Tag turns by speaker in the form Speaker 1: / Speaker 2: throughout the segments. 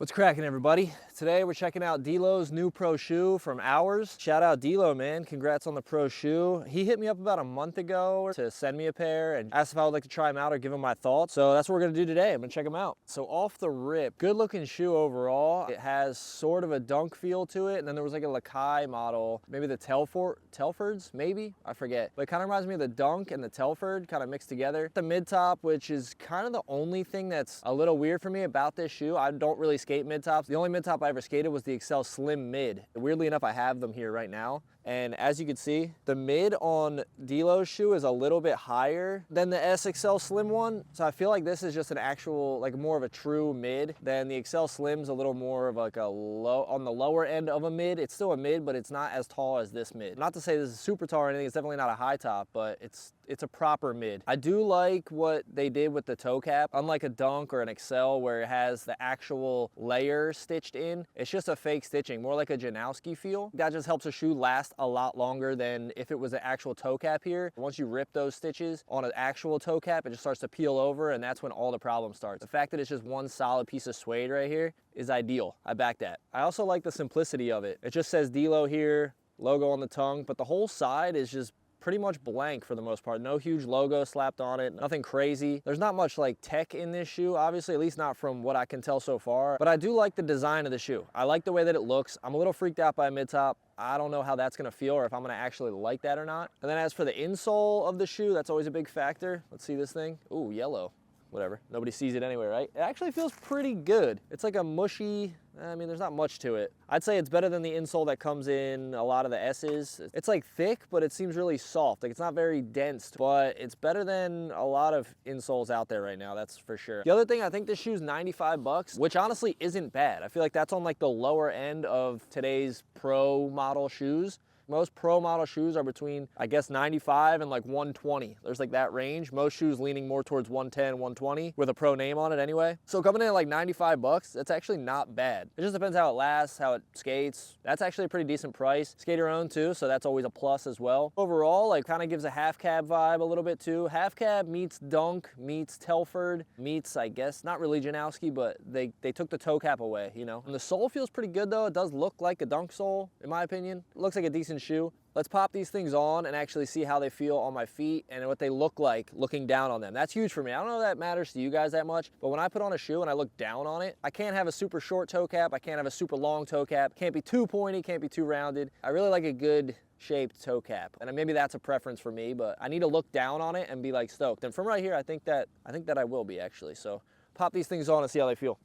Speaker 1: What's cracking, everybody? Today we're checking out Dilo's new pro shoe from Ours. Shout out Dilo, man. Congrats on the pro shoe. He hit me up about a month ago to send me a pair and asked if I would like to try them out or give him my thoughts. So that's what we're gonna do today. I'm gonna check them out. So off the rip, good looking shoe overall. It has sort of a dunk feel to it. And then there was like a Lakai model, maybe the Telfords, maybe? I forget. But it kind of reminds me of the dunk and the Telford kind of mixed together. The mid top, which is kind of the only thing that's a little weird for me about this shoe. I don't really skate mid tops. The only mid top I ever skated was the Excel Slim Mid. Weirdly enough, I have them here right now. And as you can see, the mid on Dilo's shoe is a little bit higher than the SXL Slim one. So I feel like this is just an actual, like more of a true mid than the Excel Slim's a little more of like a low, on the lower end of a mid. It's still a mid, but it's not as tall as this mid. Not to say this is super tall or anything, it's definitely not a high top, but it's a proper mid. I do like what they did with the toe cap. Unlike a Dunk or an Excel where it has the actual layer stitched in, it's just a fake stitching, more like a Janowski feel. That just helps a shoe last a lot longer than if it was an actual toe cap here. Once you rip those stitches on an actual toe cap, it just starts to peel over, and that's when all the problem starts. The fact that it's just one solid piece of suede right here is ideal. I back that. I also like the simplicity of it. It just says Dilo here, logo on the tongue, but the whole side is just pretty much blank for the most part. No huge logo slapped on it, nothing crazy. There's not much like tech in this shoe, obviously, at least not from what I can tell so far, but I do like the design of the shoe. I like the way that it looks. I'm a little freaked out by a mid top. I don't know how that's gonna feel or if I'm gonna actually like that or not. And then as for the insole of the shoe, that's always a big factor. Let's see this thing. Ooh, yellow. Whatever, nobody sees it anyway, right? It actually feels pretty good. It's like a mushy, I mean, there's not much to it. I'd say it's better than the insole that comes in a lot of the S's. It's like thick, but it seems really soft. Like it's not very dense, but it's better than a lot of insoles out there right now, that's for sure. The other thing, I think this shoe's 95 bucks, which honestly isn't bad. I feel like that's on like the lower end of today's pro model shoes. Most pro model shoes are between, I guess, 95 and like 120. There's like that range. Most shoes leaning more towards 110, 120 with a pro name on it anyway. So coming in at like 95 bucks, that's actually not bad. It just depends how it lasts, how it skates. That's actually a pretty decent price. Skate your own too, so that's always a plus as well. Overall, like kind of gives a half cab vibe a little bit too. Half cab meets Dunk, meets Telford, meets, I guess, not really Janowski, but they took the toe cap away, you know. And the sole feels pretty good though. It does look like a Dunk sole, in my opinion. It looks like a decent shoe. Let's pop these things on and actually see how they feel on my feet and what they look like looking down on them. That's huge for me. I don't know if that matters to you guys that much, but when I put on a shoe and I look down on it, I can't have a super short toe cap. I can't have a super long toe cap. Can't be too pointy, can't be too rounded. I really like a good shaped toe cap. And maybe that's a preference for me, but I need to look down on it and be like stoked. And from right here, I think that I will be actually. So pop these things on and see how they feel.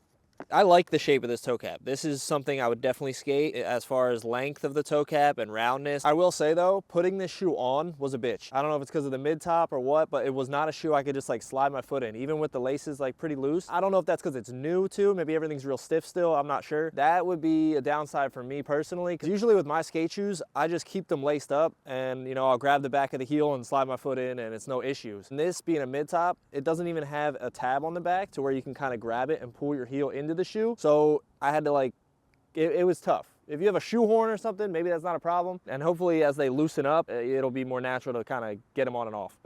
Speaker 1: I like the shape of this toe cap. This is something I would definitely skate as far as length of the toe cap and roundness. I will say though, putting this shoe on was a bitch. I don't know if it's because of the mid top or what, but it was not a shoe I could just like slide my foot in, even with the laces like pretty loose. I don't know if that's because it's new too. Maybe everything's real stiff still. I'm not sure. That would be a downside for me personally, because usually with my skate shoes, I just keep them laced up and, you know, I'll grab the back of the heel and slide my foot in and it's no issues. And this being a mid top, it doesn't even have a tab on the back to where you can kind of grab it and pull your heel into the shoe. So I had to like, it was tough. If you have a shoehorn or something, maybe that's not a problem. And hopefully as they loosen up, it'll be more natural to kind of get them on and off.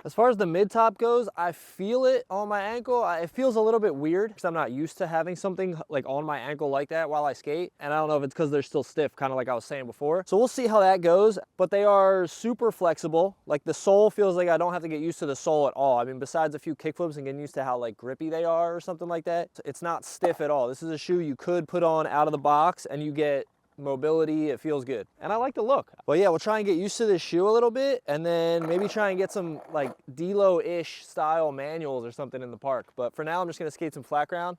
Speaker 1: As far as the mid top goes, I feel it on my ankle. It feels a little bit weird because I'm not used to having something like on my ankle like that while I skate. And I don't know if it's because they're still stiff, kind of like I was saying before. So we'll see how that goes, but they are super flexible. Like the sole feels like I don't have to get used to the sole at all. I mean, besides a few kickflips and getting used to how like grippy they are or something like that, it's not stiff at all. This is a shoe you could put on out of the box and you get mobility. It feels good and I like the look. But yeah, we'll try and get used to this shoe a little bit and then maybe try and get some like Dilo-ish style manuals or something in the park. But for now, I'm just gonna skate some Flatground.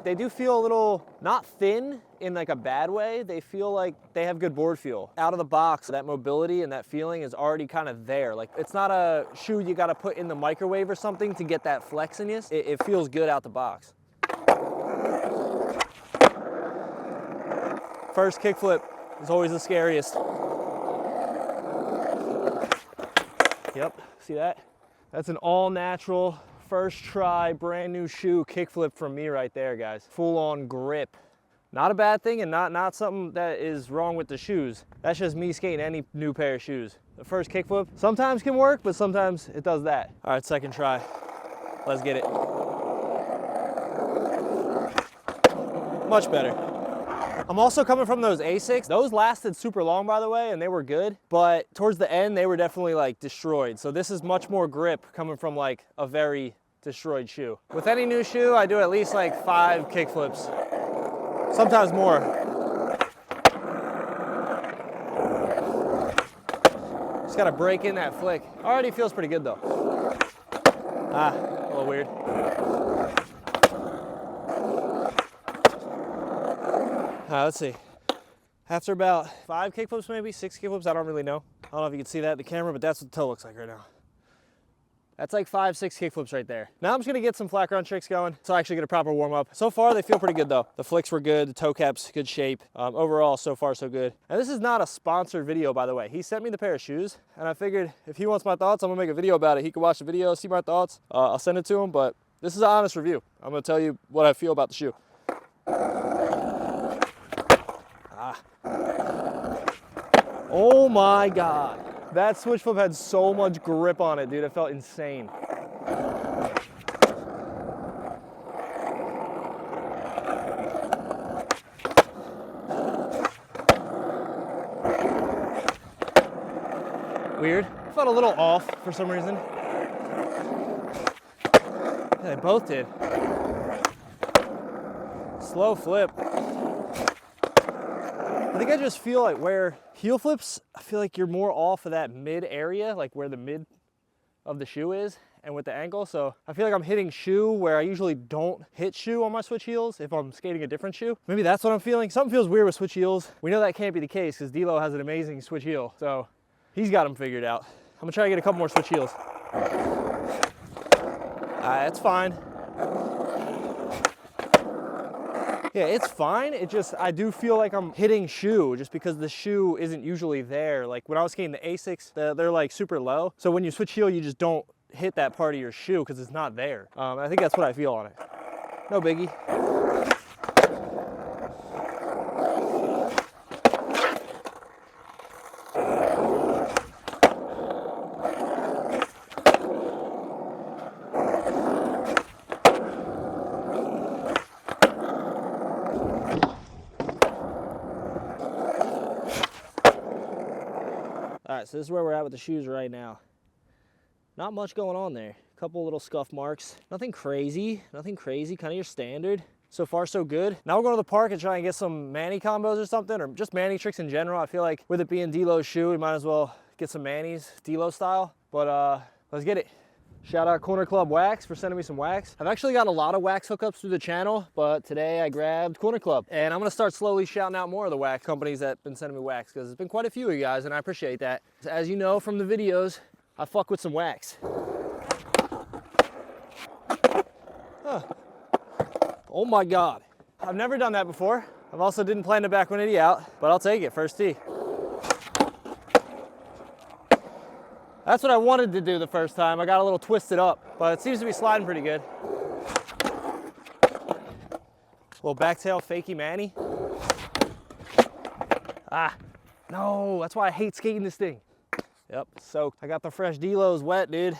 Speaker 1: They do feel a little, not thin in like a bad way. They feel like they have good board feel. Out of the box, that mobility and that feeling is already kind of there. Like it's not a shoe you gotta put in the microwave or something to get that flexiness. It feels good out the box. First kickflip is always the scariest. Yep, see that? That's an all natural First try, brand new shoe kickflip from me right there, guys. Full on grip. Not a bad thing and not something that is wrong with the shoes. That's just me skating any new pair of shoes. The first kickflip sometimes can work, but sometimes it does that. All right, second try. Let's get it. Much better. I'm also coming from those Asics. Those lasted super long, by the way, and they were good, but towards the end, they were definitely like destroyed. So this is much more grip coming from like a very destroyed shoe. With any new shoe, I do at least like 5 kickflips, sometimes more. Just gotta break in that flick. Already feels pretty good though. Ah, a little weird. Let's see. After about 5 kickflips, maybe 6 kickflips, I don't really know. I don't know if you can see that in the camera, but that's what the toe looks like right now. That's like 5, 6 kickflips right there. Now I'm just gonna get some flat ground tricks going, so I actually get a proper warm up. So far, they feel pretty good though. The flicks were good, the toe cap's good shape. Overall, so far so good. And this is not a sponsored video, by the way. He sent me the pair of shoes, and I figured if he wants my thoughts, I'm gonna make a video about it. He can watch the video, see my thoughts. I'll send it to him, but this is an honest review. I'm gonna tell you what I feel about the shoe. Oh my God. That switch flip had so much grip on it, dude. It felt insane. Weird. Felt a little off for some reason. Yeah, they both did. Slow flip. I think I just feel like where heel flips, I feel like you're more off of that mid area, like where the mid of the shoe is, and with the ankle. So I feel like I'm hitting shoe where I usually don't hit shoe on my switch heels if I'm skating a different shoe. Maybe that's what I'm feeling. Something feels weird with switch heels. We know that can't be the case because Dilo has an amazing switch heel. So he's got them figured out. I'm gonna try to get a couple more switch heels. It's fine. Yeah, it's fine. It just, I do feel like I'm hitting shoe just because the shoe isn't usually there. Like when I was skating the Asics, they're like super low. So when you switch heel, you just don't hit that part of your shoe because it's not there. I think that's what I feel on it. No biggie. All right, so this is where we're at with the shoes right now. Not much going on there. A couple little scuff marks. Nothing crazy, kind of your standard. So far, so good. Now we're going to the park and try and get some Manny combos or something, or just Manny tricks in general. I feel like with it being Dilo's shoe, we might as well get some Manny's, Dilo style. But let's get it. Shout out Corner Club Wax for sending me some wax. I've actually got a lot of wax hookups through the channel, but today I grabbed Corner Club. And I'm gonna start slowly shouting out more of the wax companies that have been sending me wax, because there's been quite a few of you guys, and I appreciate that. As you know from the videos, I fuck with some wax. Huh. Oh my God. I've never done that before. I've also didn't plan to back 180 out, but I'll take it, first tee. That's what I wanted to do the first time. I got a little twisted up, but it seems to be sliding pretty good. A little backtail fakey Manny. No, that's why I hate skating this thing. Yep, soaked. I got the fresh Dilos wet, dude.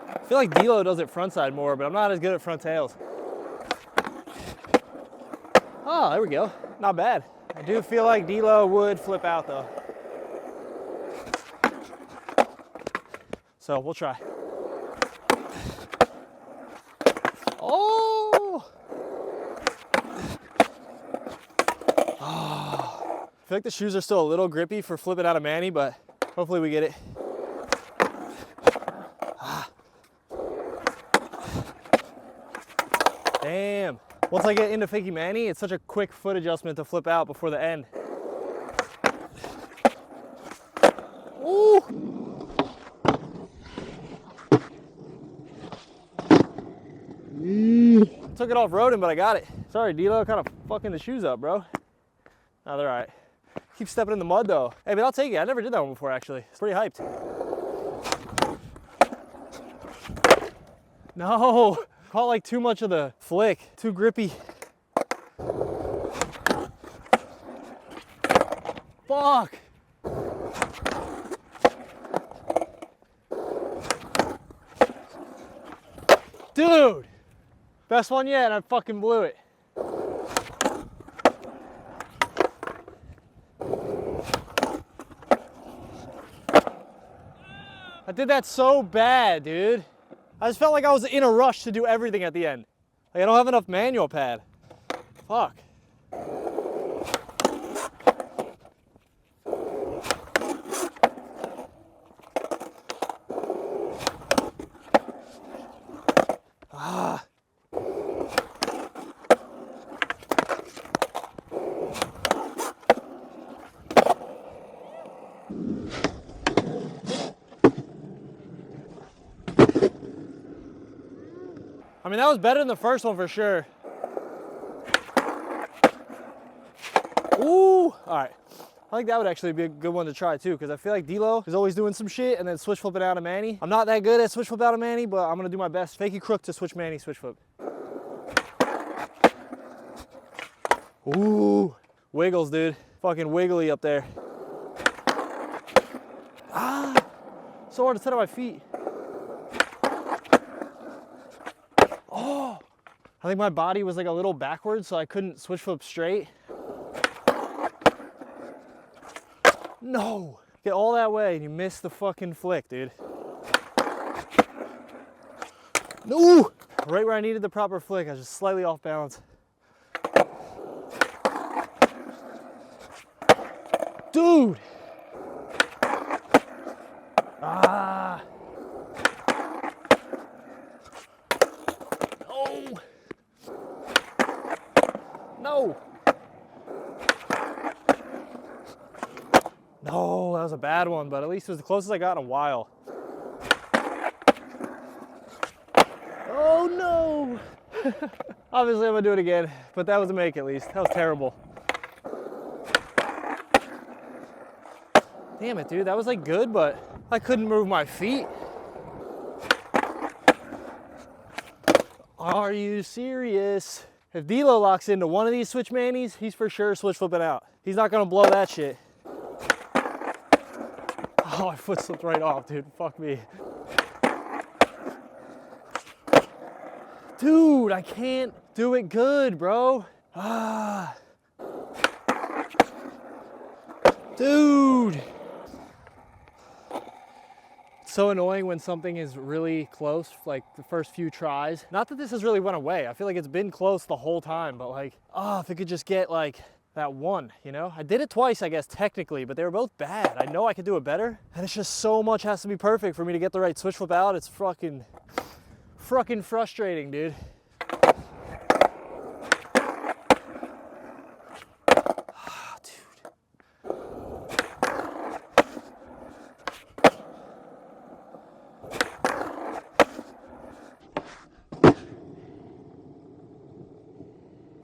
Speaker 1: I feel like Dilo does it frontside more, but I'm not as good at front tails. Oh, there we go. Not bad. I do feel like Dilo would flip out though. So we'll try. Oh! I feel like the shoes are still a little grippy for flipping out of Manny, but hopefully we get it. Damn. Once I get into fakey Manny, it's such a quick foot adjustment to flip out before the end. Ooh. Took it off roading, but I got it. Sorry, Dilo, kind of fucking the shoes up, bro. No, they're all right. Keep stepping in the mud though. Hey, but I'll take it. I never did that one before actually. It's pretty hyped. No, caught like too much of the flick, too grippy. Fuck. Dude, best one yet, and I fucking blew it. I did that so bad, dude. I just felt like I was in a rush to do everything at the end. Like I don't have enough manual pad. Fuck. Ah. I mean, that was better than the first one for sure. Ooh, all right. I think that would actually be a good one to try too, because I feel like Dilo is always doing some shit and then switch flipping out of Manny. I'm not that good at switch flip out of Manny, but I'm gonna do my best. Fakey crook to switch Manny, switch flip. Ooh, wiggles, dude. Fucking wiggly up there. Ah, so hard to set on my feet. Oh, I think my body was like a little backwards, so I couldn't switch flip straight. No, get all that way and you missed the fucking flick, dude. No, right where I needed the proper flick, I was just slightly off balance. Dude. Ah. No. No. No, that was a bad one, but at least it was the closest I got in a while. Oh no! Obviously I'm gonna do it again, but that was a make at least. That was terrible. Damn it, dude, that was like good, but I couldn't move my feet. Are you serious? If Dilo locks into one of these switch Mannies, he's for sure switch flipping out. He's not gonna blow that shit. Oh, my foot slipped right off, dude. Fuck me. Dude, I can't do it good, bro. Ah. Dude. It's so annoying when something is really close, like the first few tries. Not that this has really went away. I feel like it's been close the whole time, but like, oh, if it could just get like that one, you know? I did it twice, I guess, technically, but they were both bad. I know I could do it better, and it's just so much has to be perfect for me to get the right switch flip out. It's fucking frustrating, dude. Ah, dude.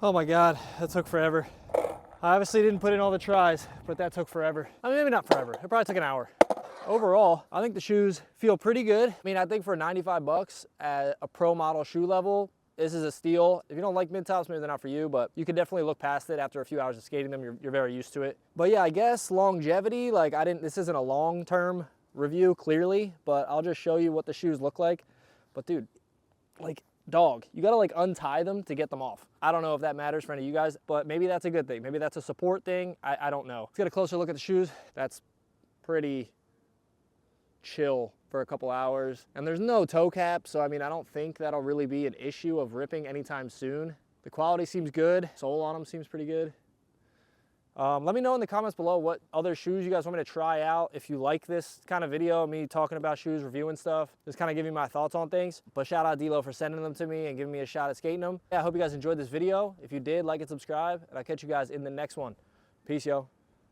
Speaker 1: Oh my God, that took forever. I obviously didn't put in all the tries, but that took forever. I mean, maybe not forever. It probably took an hour. Overall, I think the shoes feel pretty good. I mean, I think for 95 bucks at a pro model shoe level, this is a steal. If you don't like mid-tops, maybe they're not for you, but you can definitely look past it after a few hours of skating them. You're very used to it. But yeah, I guess longevity, like this isn't a long-term review clearly, but I'll just show you what the shoes look like. But dude, like, dog, you gotta like untie them to get them off. I don't know if that matters for any of you guys, but maybe that's a good thing. Maybe that's a support thing. I don't know. Let's get a closer look at the shoes. That's pretty chill for a couple hours. And there's no toe cap, so I mean, I don't think that'll really be an issue of ripping anytime soon. The quality seems good. Sole on them seems pretty good. Let me know in the comments below what other shoes you guys want me to try out. If you like this kind of video, me talking about shoes, reviewing stuff, just kind of giving my thoughts on things. But shout out Dilo for sending them to me and giving me a shot at skating them. Yeah, I hope you guys enjoyed this video. If you did, like and subscribe, and I'll catch you guys in the next one. Peace, yo.